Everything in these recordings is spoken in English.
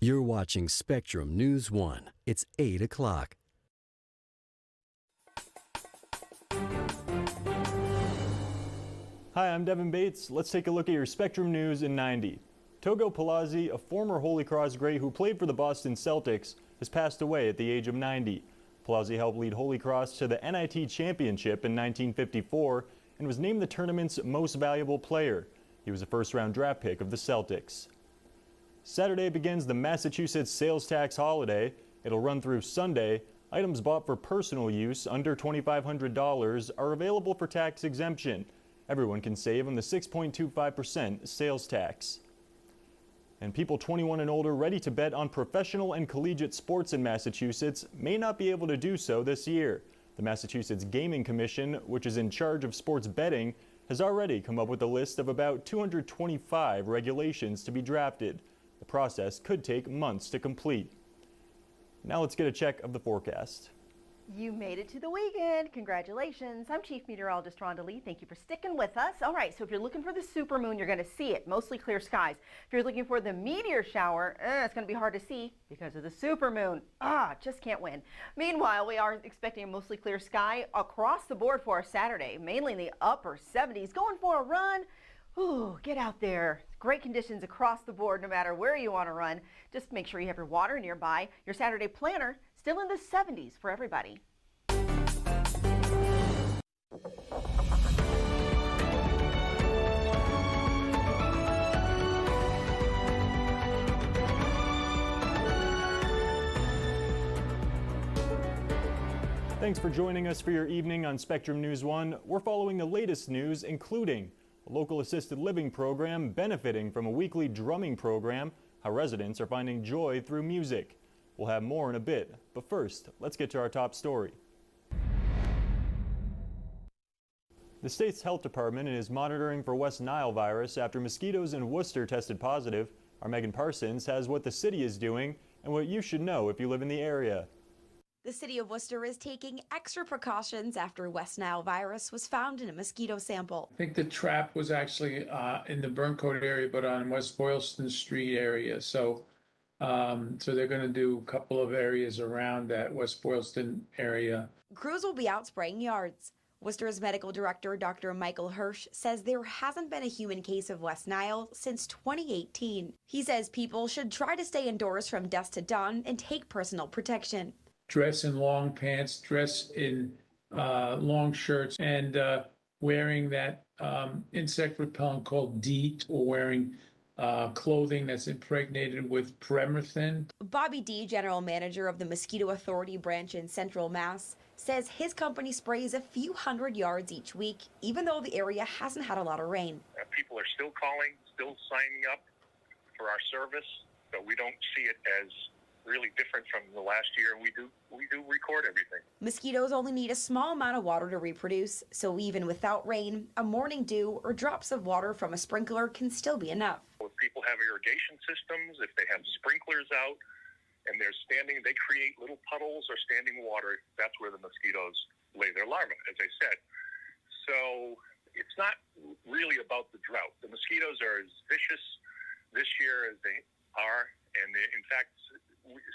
You're watching Spectrum News 1. It's 8 o'clock. Hi, I'm Devin Bates. Let's take a look at your Spectrum News in 90. Togo Palazzi, a former Holy Cross Gray who played for the Boston Celtics, has passed away at the age of 90. Palazzi helped lead Holy Cross to the NIT Championship in 1954 and was named the tournament's most valuable player. He was a first-round draft pick of the Celtics. Saturday begins the Massachusetts sales tax holiday. It'll run through Sunday. Items bought for personal use under $2,500 are available for tax exemption. Everyone can save on the 6.25% sales tax. And people 21 and older ready to bet on professional and collegiate sports in Massachusetts may not be able to do so this year. The Massachusetts Gaming Commission, which is in charge of sports betting, has already come up with a list of about 225 regulations to be drafted. The process could take months to complete. Now let's get a check of the forecast. You made it to the weekend. Congratulations. I'm Chief Meteorologist Rhonda Lee. Thank you for sticking with us. All right, so if you're looking for the supermoon, you're going to see it. Mostly clear skies. If you're looking for the meteor shower, it's going to be hard to see because of the supermoon. Just can't win. Meanwhile, we are expecting a mostly clear sky across the board for our Saturday, mainly in the upper 70s. Going for a run. Ooh, get out there. Great conditions across the board no matter where you want to run. Just make sure you have your water nearby. Your Saturday planner still in the 70s for everybody. Thanks for joining us for your evening on Spectrum News 1. We're following the latest news, including a local assisted living program benefiting from a weekly drumming program, how residents are finding joy through music. We'll have more in a bit, but first, let's get to our top story. The state's health department is monitoring for West Nile virus after mosquitoes in Worcester tested positive. Our Megan Parsons has what the city is doing and what you should know if you live in the area. The city of Worcester is taking extra precautions after West Nile virus was found in a mosquito sample. I think the trap was actually in the Burncoat area, but on West Boylston Street area. So they're going to do a couple of areas around that West Boylston area. Crews will be out spraying yards. Worcester's medical director, Dr. Michael Hirsch, says there hasn't been a human case of West Nile since 2018. He says people should try to stay indoors from dusk to dawn and take personal protection. Dress in long pants, dress in long shirts, and wearing that insect repellent called DEET, or wearing clothing that's impregnated with Permethrin. Bobby D., general manager of the Mosquito Authority branch in Central Mass, says his company sprays a few hundred yards each week, even though the area hasn't had a lot of rain. People are still calling, still signing up for our service, so we don't see it as really different from the last year. We do record everything. Mosquitoes only need a small amount of water to reproduce, so even without rain, a morning dew or drops of water from a sprinkler can still be enough. If people have irrigation systems, if they have sprinklers out and they create little puddles or standing water, that's where the mosquitoes lay their larvae, as I said. So it's not really about the drought. The mosquitoes are as vicious this year as they are, and in fact,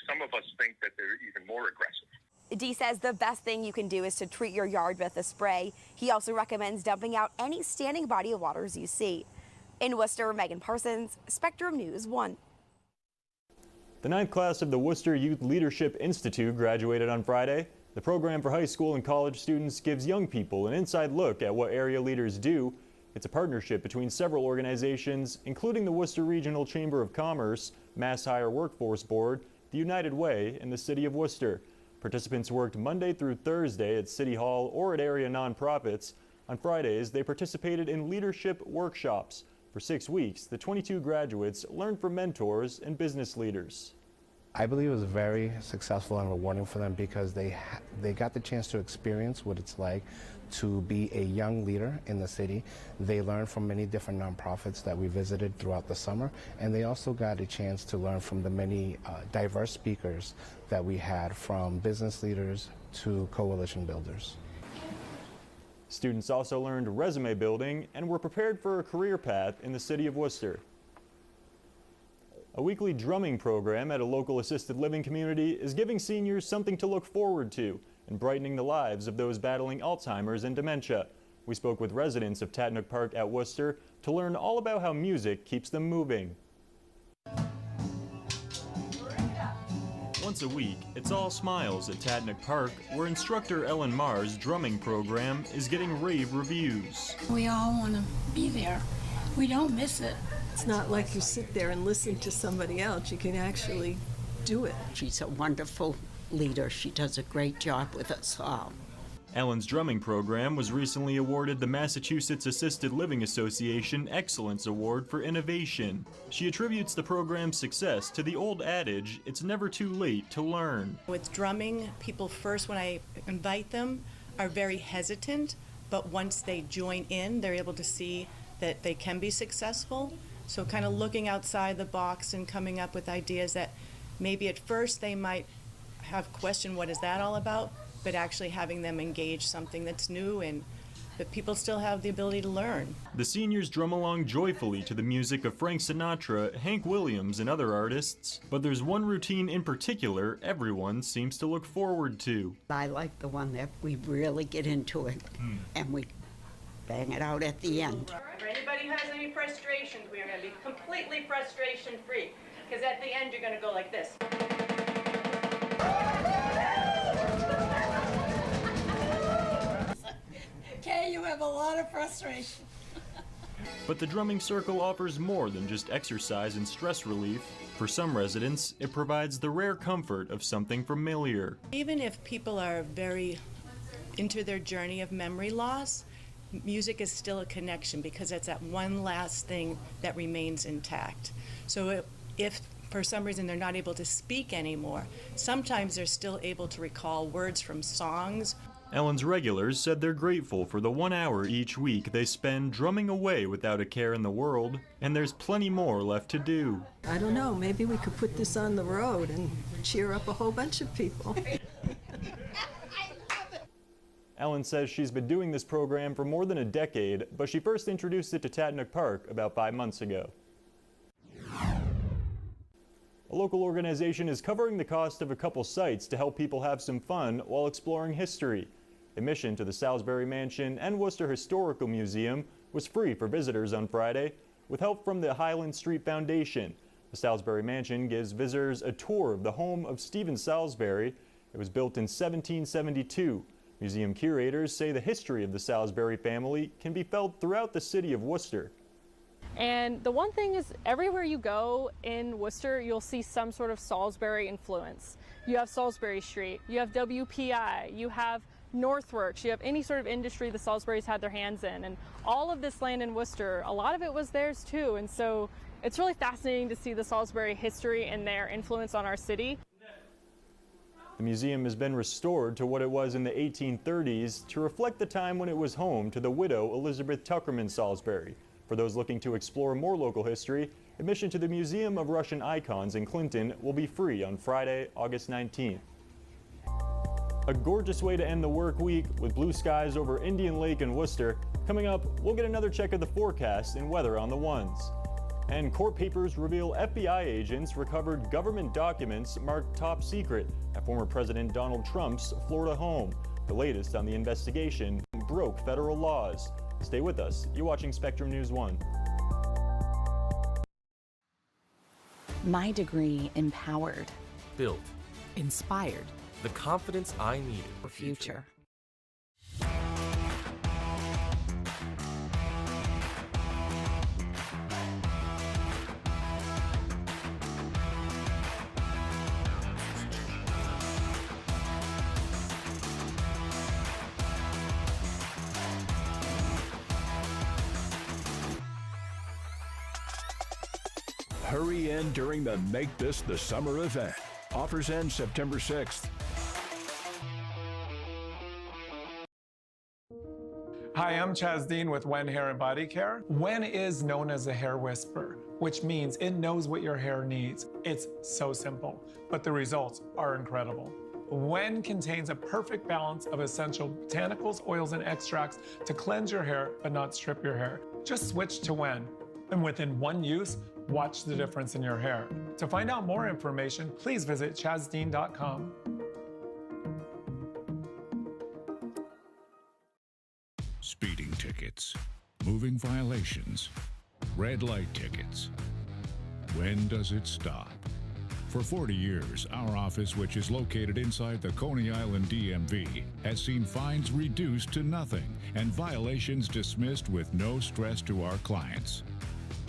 some of us think that they're even more aggressive. D says the best thing you can do is to treat your yard with a spray. He also recommends dumping out any standing body of waters you see. In Worcester, Megan Parsons, Spectrum News 1. The 9th class of the Worcester Youth Leadership Institute graduated on Friday. The program for high school and college students gives young people an inside look at what area leaders do. It's a partnership between several organizations, including the Worcester Regional Chamber of Commerce, Mass Hire Workforce Board, the United Way, and the City of Worcester. Participants worked Monday through Thursday at City Hall or at area nonprofits. On Fridays, they participated in leadership workshops. For 6 weeks, the 22 graduates learned from mentors and business leaders. I believe it was very successful and rewarding for them because they got the chance to experience what it's like to be a young leader in the city. They learned from many different nonprofits that we visited throughout the summer, and they also got a chance to learn from the many diverse speakers that we had, from business leaders to coalition builders. Students also learned resume building and were prepared for a career path in the City of Worcester. A weekly drumming program at a local assisted living community is giving seniors something to look forward to and brightening the lives of those battling Alzheimer's and dementia. We spoke with residents of Tatnook Park at Worcester to learn all about how music keeps them moving. Once a week, it's all smiles at Tatnook Park, where instructor Ellen Marr's drumming program is getting rave reviews. We all want to be there. We don't miss it. It's not like you sit there and listen to somebody else. You can actually do it. She's a wonderful leader. She does a great job with us all. Ellen's drumming program was recently awarded the Massachusetts Assisted Living Association Excellence Award for Innovation. She attributes the program's success to the old adage, it's never too late to learn. With drumming, people first, when I invite them, are very hesitant, but once they join in, they're able to see that they can be successful. So kind of looking outside the box and coming up with ideas that maybe at first they might have questioned, what is that all about? But actually having them engage something that's new and that people still have the ability to learn. The seniors drum along joyfully to the music of Frank Sinatra, Hank Williams, and other artists, but there's one routine in particular everyone seems to look forward to. I like the one that we really get into it and we bang it out at the end. If anybody has any frustrations, we are going to be completely frustration-free, because at the end you're going to go like this. Okay, you have a lot of frustration. But the drumming circle offers more than just exercise and stress relief. For some residents, it provides the rare comfort of something familiar. Even if people are very into their journey of memory loss, music is still a connection because it's that one last thing that remains intact. So if for some reason they're not able to speak anymore, sometimes they're still able to recall words from songs. Ellen's regulars said they're grateful for the 1 hour each week they spend drumming away without a care in the world, and there's plenty more left to do. I don't know, maybe we could put this on the road and cheer up a whole bunch of people. Ellen says she's been doing this program for more than a decade, but she first introduced it to Tatnook Park about 5 months ago. A local organization is covering the cost of a couple sites to help people have some fun while exploring history. Admission to the Salisbury Mansion and Worcester Historical Museum was free for visitors on Friday, with help from the Highland Street Foundation. The Salisbury Mansion gives visitors a tour of the home of Stephen Salisbury. It was built in 1772. Museum curators say the history of the Salisbury family can be felt throughout the city of Worcester. And the one thing is, everywhere you go in Worcester, you'll see some sort of Salisbury influence. You have Salisbury Street, you have WPI, you have Northworks, you have any sort of industry the Salisburys had their hands in. And all of this land in Worcester, a lot of it was theirs too. And so it's really fascinating to see the Salisbury history and their influence on our city. The museum has been restored to what it was in the 1830s to reflect the time when it was home to the widow Elizabeth Tuckerman Salisbury. For those looking to explore more local history, admission to the Museum of Russian Icons in Clinton will be free on Friday, August 19th. A gorgeous way to end the work week with blue skies over Indian Lake and Worcester. Coming up, we'll get another check of the forecast and weather on the ones. And court papers reveal FBI agents recovered government documents marked top secret at former President Donald Trump's Florida home. The latest on the investigation broke federal laws. Stay with us. You're watching Spectrum News 1. My degree empowered. Built. Inspired. The confidence I needed for future. Hurry in during the Make This the Summer event. Offers end September 6th. Hi, I'm Chaz Dean with Wen Hair and Body Care. Wen is known as a hair whisperer, which means it knows what your hair needs. It's so simple, but the results are incredible. Wen contains a perfect balance of essential botanicals, oils, and extracts to cleanse your hair but not strip your hair. Just switch to Wen. And within one use, watch the difference in your hair. To find out more information, please visit chazdean.com. Speeding tickets, moving violations, red light tickets. When does it stop? For 40 years, our office, which is located inside the Coney Island DMV, has seen fines reduced to nothing and violations dismissed with no stress to our clients.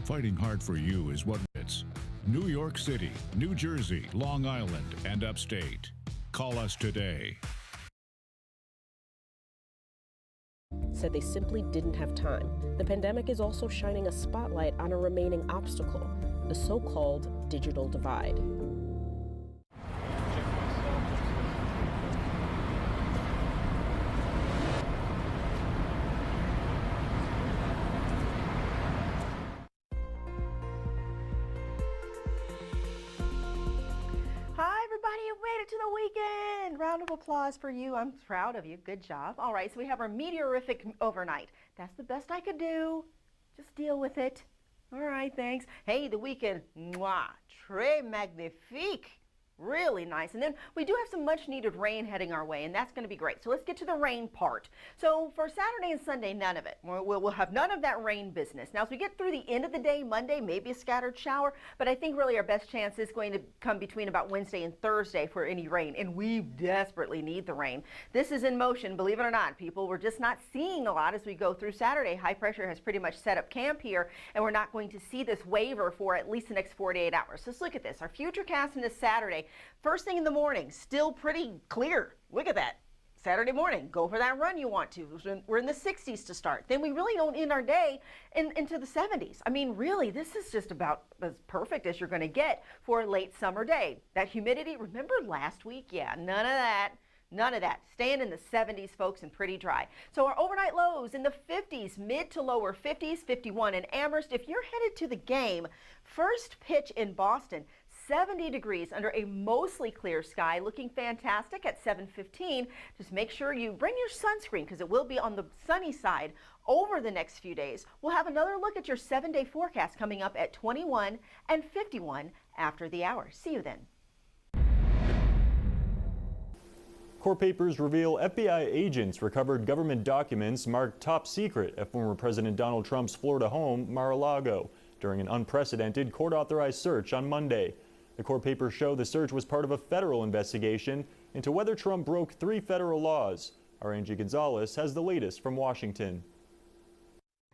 Fighting hard for you is what it's. New York City, New Jersey, Long Island, and upstate. Call us today. Said they simply didn't have time. The pandemic is also shining a spotlight on a remaining obstacle, the so-called digital divide. To the weekend. Round of applause for you. I'm proud of you. Good job. All right, so we have our meteorific overnight. That's the best I could do. Just deal with it. All right, thanks. Hey, the weekend. Mwah. Très magnifique. Really nice. And then we do have some much needed rain heading our way, and that's going to be great. So let's get to the rain part. So for Saturday and Sunday, none of it. We'll have none of that rain business. Now, as we get through the end of the day, Monday, maybe a scattered shower, but I think really our best chance is going to come between about Wednesday and Thursday for any rain, and we desperately need the rain. This is in motion, believe it or not, people. We're just not seeing a lot as we go through Saturday. High pressure has pretty much set up camp here, and we're not going to see this waiver for at least the next 48 hours. So let's look at this. Our future cast in this Saturday. First thing in the morning, still pretty clear. Look at that. Saturday morning, go for that run you want to. We're in the 60s to start. Then we really don't end our day into the 70s. I mean, really, this is just about as perfect as you're going to get for a late summer day. That humidity, remember last week? Yeah, none of that. None of that. Staying in the 70s, folks, and pretty dry. So our overnight lows in the 50s, mid to lower 50s, 51 in Amherst. If you're headed to the game, first pitch in Boston, 70 degrees under a mostly clear sky, looking fantastic at 7:15. Just make sure you bring your sunscreen because it will be on the sunny side over the next few days. We'll have another look at your 7-day forecast coming up at 21 and 51 after the hour. See you then. Court papers reveal FBI agents recovered government documents marked top secret at former President Donald Trump's Florida home, Mar-a-Lago, during an unprecedented court-authorized search on Monday. The court papers show the search was part of a federal investigation into whether Trump broke 3 federal laws. Our Angie Gonzalez has the latest from Washington.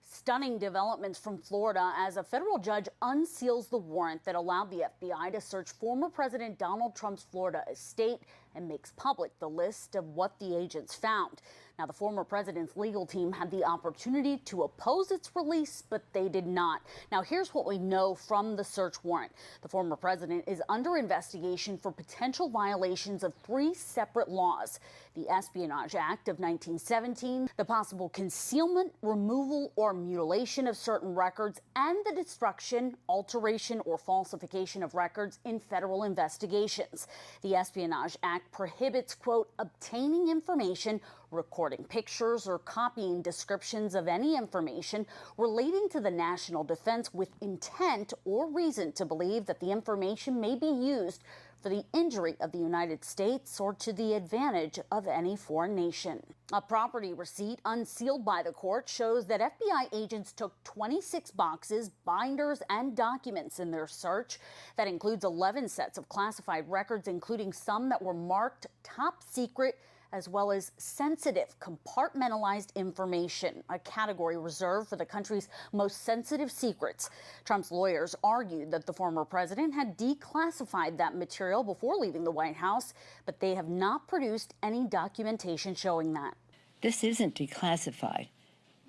Stunning developments from Florida as a federal judge unseals the warrant that allowed the FBI to search former President Donald Trump's Florida estate and makes public the list of what the agents found. Now, the former president's legal team had the opportunity to oppose its release, but they did not. Now, here's what we know from the search warrant. The former president is under investigation for potential violations of 3 separate laws: the Espionage Act of 1917, the possible concealment, removal, or mutilation of certain records, and the destruction, alteration, or falsification of records in federal investigations. The Espionage Act prohibits, quote, obtaining information, recording pictures, or copying descriptions of any information relating to the national defense with intent or reason to believe that the information may be used for the injury of the United States or to the advantage of any foreign nation. A property receipt unsealed by the court shows that FBI agents took 26 boxes, binders, and documents in their search. That includes 11 sets of classified records, including some that were marked top secret, as well as sensitive, compartmentalized information, a category reserved for the country's most sensitive secrets. Trump's lawyers argued that the former president had declassified that material before leaving the White House, but they have not produced any documentation showing that. This isn't declassified.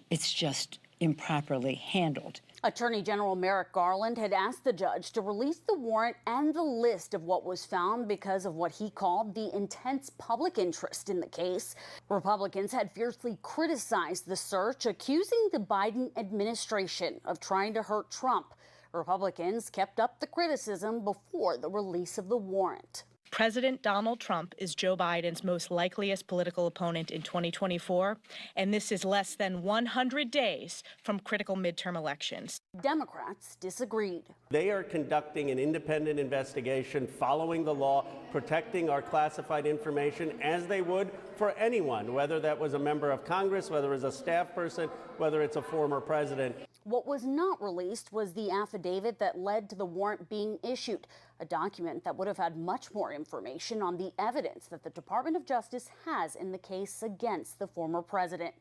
It's just improperly handled. Attorney General Merrick Garland had asked the judge to release the warrant and the list of what was found because of what he called the intense public interest in the case. Republicans had fiercely criticized the search, accusing the Biden administration of trying to hurt Trump. Republicans kept up the criticism before the release of the warrant. President Donald Trump is Joe Biden's most likeliest political opponent in 2024, and this is less than 100 days from critical midterm elections. Democrats disagreed. They are conducting an independent investigation, following the law, protecting our classified information as they would for anyone, whether that was a member of Congress, whether it's a staff person, whether it's a former president. What was not released was the affidavit that led to the warrant being issued, a document that would have had much more information on the evidence that the Department of Justice has in the case against the former president.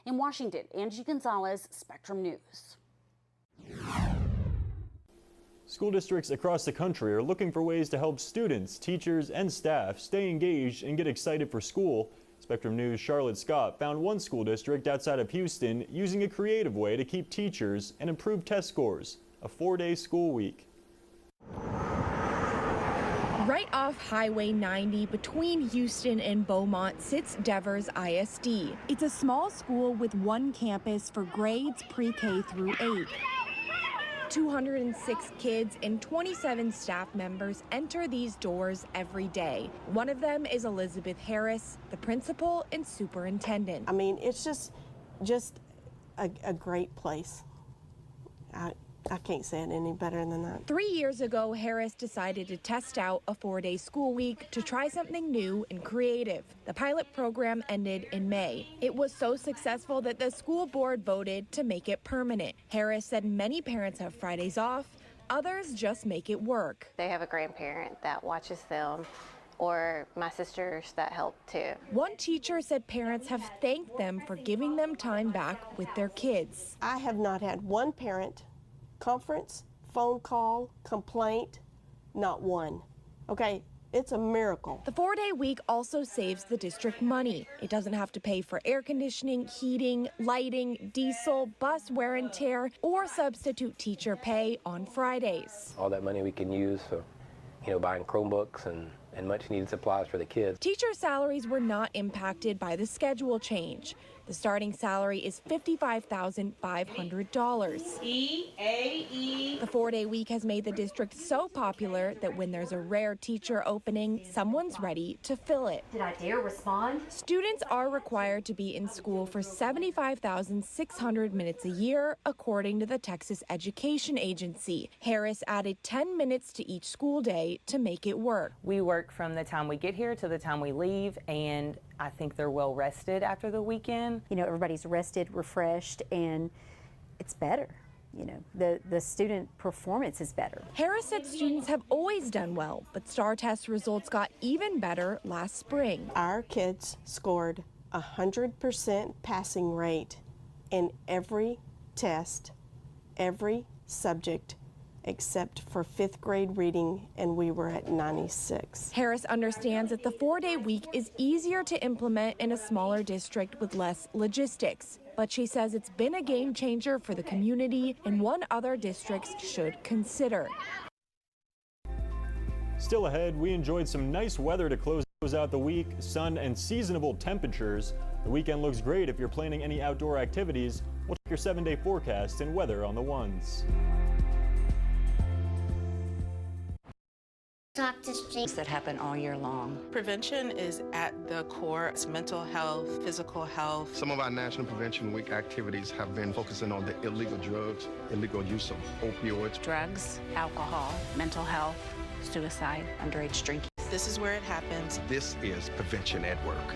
In Washington, Angie Gonzalez, Spectrum News. School districts across the country are looking for ways to help students, teachers, and staff stay engaged and get excited for school. Spectrum News' Charlotte Scott found one school district outside of Houston using a creative way to keep teachers and improve test scores, a 4-day school week. Right off Highway 90 between Houston and Beaumont sits Devers ISD. It's a small school with one campus for grades pre-K through 8. 206 kids and 27 staff members enter these doors every day. One of them is Elizabeth Harris, the principal and superintendent. I mean, it's just a great place. I can't say it any better than that. 3 years ago, Harris decided to test out a 4-day school week to try something new and creative. The pilot program ended in May. It was so successful that the school board voted to make it permanent. Harris said many parents have Fridays off, others just make it work. They have a grandparent that watches them, or my sisters that help too. One teacher said parents have thanked them for giving them time back with their kids. I have not had one parent conference, phone call, complaint, not one. Okay, it's a miracle. The 4-day week also saves the district money. It doesn't have to pay for air conditioning, heating, lighting, diesel, bus wear and tear, or substitute teacher pay on Fridays. All that money we can use for, buying Chromebooks and much needed supplies for the kids. Teacher salaries were not impacted by the schedule change. The starting salary is $55,500. The 4-day week has made the district so popular that when there's a rare teacher opening, someone's ready to fill it. Did I dare respond? Students are required to be in school for 75,600 minutes a year, according to the Texas Education Agency. Harris added 10 minutes to each school day to make it work. We work from the time we get here to the time we leave, and I think they're well rested after the weekend. Everybody's rested, refreshed, and it's better. The student performance is better. Harris said students have always done well, but STAR test results got even better last spring. Our kids scored 100% passing rate in every test, every subject, except for 5th grade reading, and we were at 96. Harris understands that the 4-day week is easier to implement in a smaller district with less logistics, but she says it's been a game changer for the community and one other districts should consider. Still ahead, we enjoyed some nice weather to close out the week, sun and seasonable temperatures. The weekend looks great if you're planning any outdoor activities. We'll check your 7-day forecast and weather on the ones. Talk to strangers that happen all year long. Prevention is at the core. It's mental health, physical health. Some of our National Prevention Week activities have been focusing on the illegal drugs, illegal use of opioids. Drugs, alcohol, mental health, suicide, underage drinking. This is where it happens. This is Prevention at Work.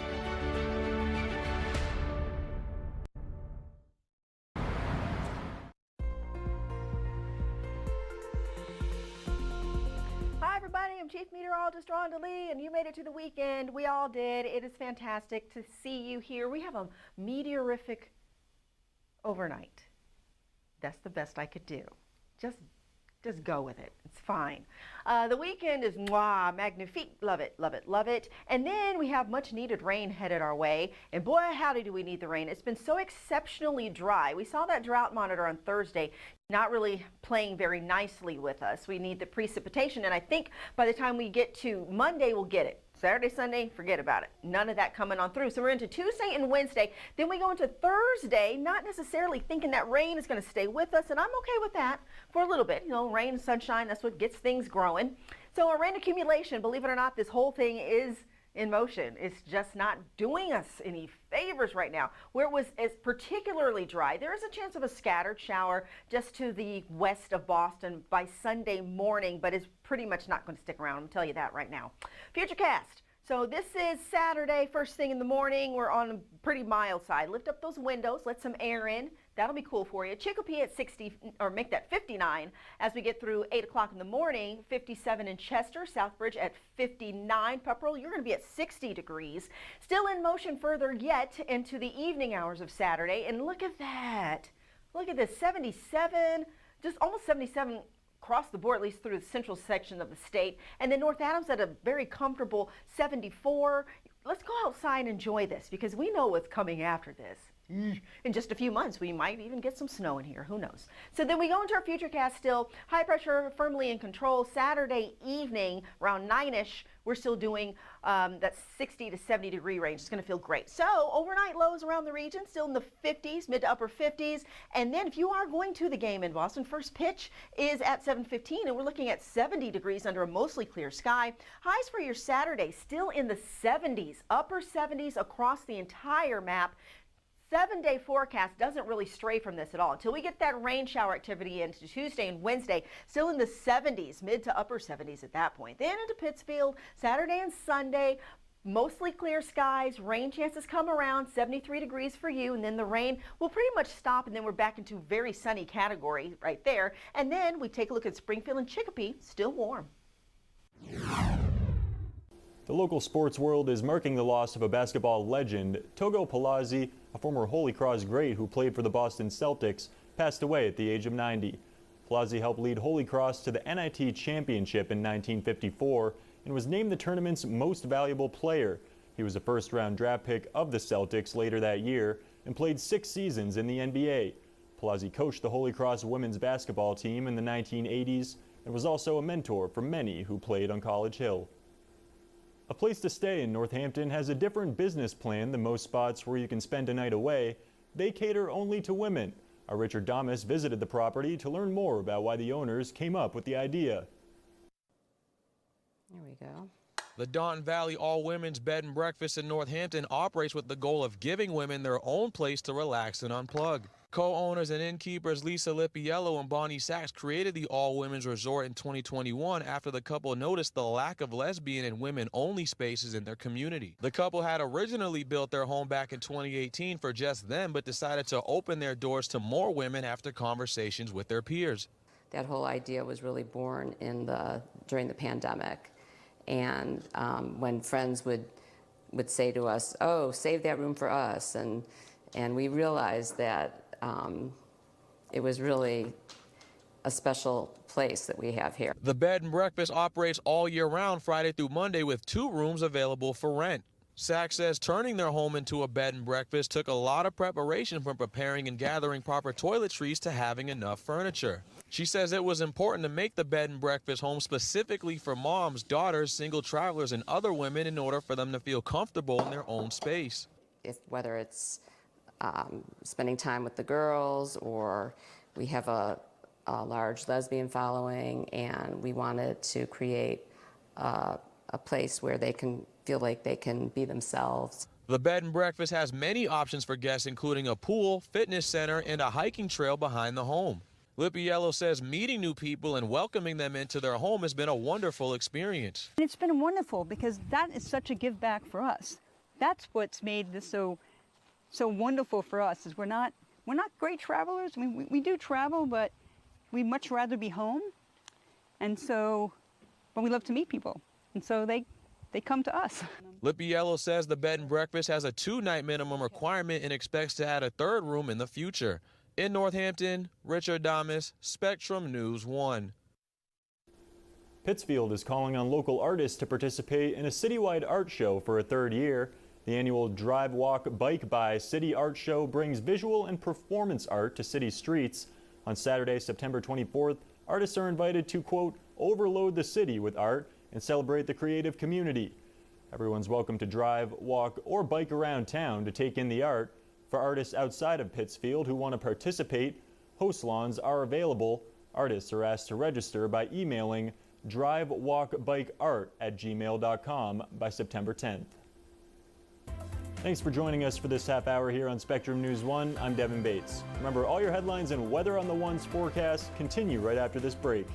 I'm Chief Meteorologist Rhonda Lee, and you made it to the weekend. We all did. It is fantastic to see you here. We have a meteorific overnight. That's the best I could do. Just go with it. It's fine. The weekend is magnifique. Love it, love it, love it. And then we have much needed rain headed our way. And boy, howdy do we need the rain. It's been so exceptionally dry. We saw that drought monitor on Thursday not really playing very nicely with us. We need the precipitation, and I think by the time we get to Monday, we'll get it. Saturday, Sunday, forget about it. None of that coming on through. So we're into Tuesday and Wednesday. Then we go into Thursday, not necessarily thinking that rain is going to stay with us, and I'm okay with that for a little bit. You know, rain and sunshine, that's what gets things growing. So a rain accumulation, believe it or not, this whole thing is in motion. It's just not doing us any favors right now. Where it's particularly dry, there is a chance of a scattered shower just to the west of Boston by Sunday morning, but it's pretty much not going to stick around. I'm telling you that right now. Futurecast. So this is Saturday, first thing in the morning. We're on a pretty mild side. Lift up those windows, let some air in. That'll be cool for you. Chicopee at 60, or make that 59 as we get through 8 o'clock in the morning. 57 in Chester, Southbridge at 59. Pepperell, you're going to be at 60 degrees. Still in motion further yet into the evening hours of Saturday. And look at that. Look at this, 77, just almost 77 across the board, at least through the central section of the state. And then North Adams at a very comfortable 74. Let's go outside and enjoy this because we know what's coming after this. In just a few months, we might even get some snow in here. Who knows? So then we go into our Futurecast still. High pressure firmly in control. Saturday evening, around 9-ish, we're still doing that 60 to 70 degree range. It's going to feel great. So overnight lows around the region, still in the 50s, mid to upper 50s. And then if you are going to the game in Boston, first pitch is at 7:15, and we're looking at 70 degrees under a mostly clear sky. Highs for your Saturday still in the 70s, upper 70s across the entire map. 7-day forecast doesn't really stray from this at all until we get that rain shower activity into Tuesday and Wednesday, still in the 70s, mid to upper 70s at that point. Then into Pittsfield, Saturday and Sunday, mostly clear skies, rain chances come around, 73 degrees for you, and then the rain will pretty much stop, and then we're back into very sunny category right there. And then we take a look at Springfield and Chicopee, still warm. The local sports world is marking the loss of a basketball legend. Togo Palazzi, a former Holy Cross great who played for the Boston Celtics, passed away at the age of 90. Palazzi helped lead Holy Cross to the NIT championship in 1954 and was named the tournament's most valuable player. He was a first-round draft pick of the Celtics later that year and played 6 seasons in the NBA. Palazzi coached the Holy Cross women's basketball team in the 1980s and was also a mentor for many who played on College Hill. A Place to Stay in Northampton has a different business plan than most spots where you can spend a night away. They cater only to women. Our Richard Damas visited the property to learn more about why the owners came up with the idea. There we go. The Dawn Valley All-Women's Bed and Breakfast in Northampton operates with the goal of giving women their own place to relax and unplug. Co-owners and innkeepers Lisa Lippiello and Bonnie Sachs created the all-women's resort in 2021 after the couple noticed the lack of lesbian and women-only spaces in their community. The couple had originally built their home back in 2018 for just them, but decided to open their doors to more women after conversations with their peers. That whole idea was really born during the pandemic. And when friends would say to us, "Oh, save that room for us," and we realized that it was really a special place that we have here. The bed and breakfast operates all year round, Friday through Monday, with 2 rooms available for rent. Sachs says turning their home into a bed and breakfast took a lot of preparation, from preparing and gathering proper toiletries to having enough furniture. She says it was important to make the bed and breakfast home specifically for moms, daughters, single travelers, and other women in order for them to feel comfortable in their own space. Whether it's spending time with the girls, or we have a large lesbian following, and we wanted to create a place where they can feel like they can be themselves. The bed and breakfast has many options for guests, including a pool, fitness center, and a hiking trail behind the home. Lippiello says meeting new people and welcoming them into their home has been a wonderful experience. It's been wonderful because that is such a give back for us. That's what's made this so wonderful for us. Is we're not great travelers. I mean, we do travel, but we'd much rather be home. And so, but we love to meet people, and so they come to us. Lippiello says the bed and breakfast has a 2-night minimum requirement and expects to add a 3rd room in the future. In Northampton, Richard Damas, Spectrum News 1. Pittsfield is calling on local artists to participate in a citywide art show for a 3rd year. The annual Drive, Walk, Bike, By City Art Show brings visual and performance art to city streets. On Saturday, September 24th, artists are invited to, quote, overload the city with art and celebrate the creative community. Everyone's welcome to drive, walk, or bike around town to take in the art. For artists outside of Pittsfield who want to participate, host lawns are available. Artists are asked to register by emailing drivewalkbikeart@gmail.com by September 10th. Thanks for joining us for this half hour here on Spectrum News 1. I'm Devin Bates. Remember, all your headlines and weather on the One's forecast continue right after this break.